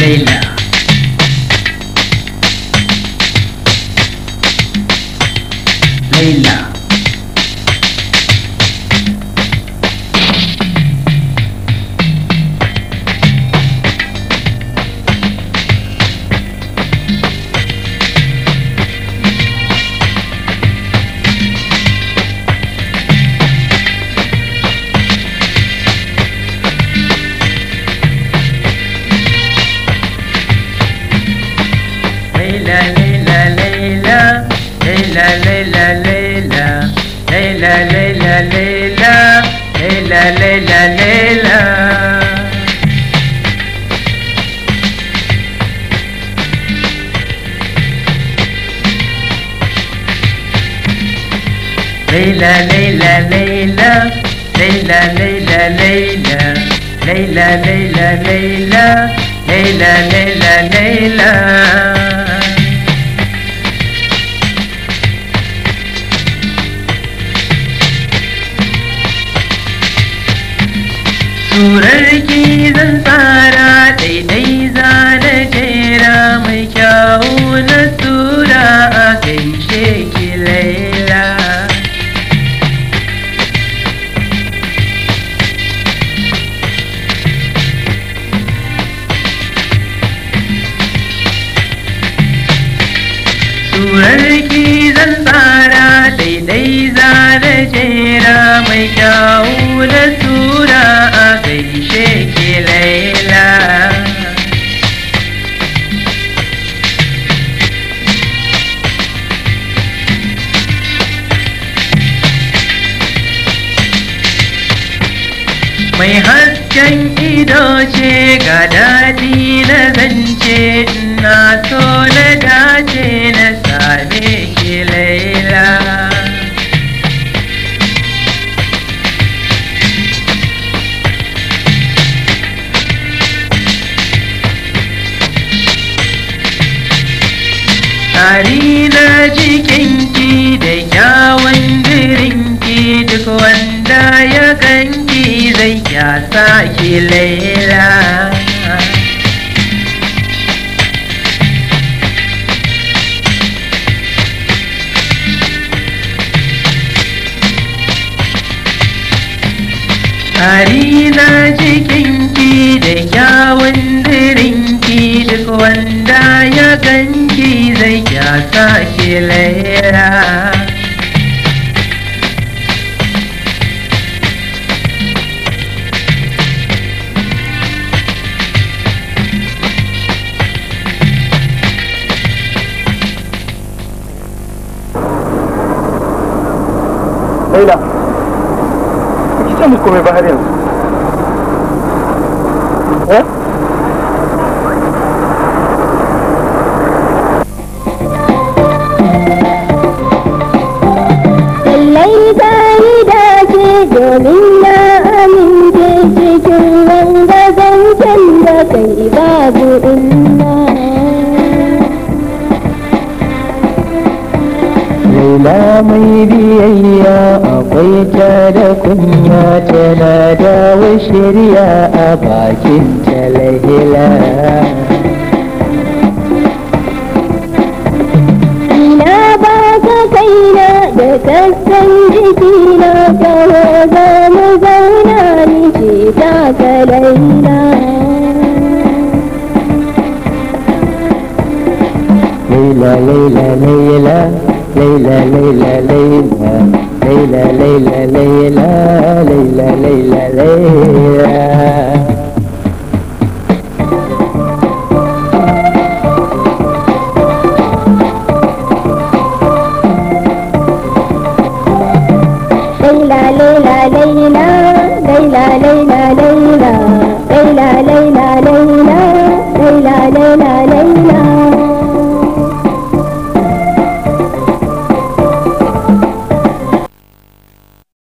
ليلى ليلى Surarki zan tsara daidai zana jera mai kyau na tura a gaishe ki Laila. Surarki zan tsara daidai zana jera mai kyau na tura a gaishe ki Laila. Mai hasken ido ce ga daɗi na zance na so na dace na same ki Laila. Tsari na jikinki da kyawun dirinki duk wanda ya ganki zai kyasa ki Laila. Tsari na jikinki da kyawun dirinki duk wanda ya ganki zai kyasa ki Laila. Laila, ki ce mu komai ba har yanzu. Lallai zai dace domin na amince cikin wanda zancen da kai babu inna. Laila mai biyayya akwai ta da kunya tana dawo shirya a bakin ta Laila. Ina ba ka kaina da sassan jikina kawo za mu zauna ni ce ta ka Laila. Laila Laila Laila Laila Laila Laila Laila Laila Laila Laila Laila Laila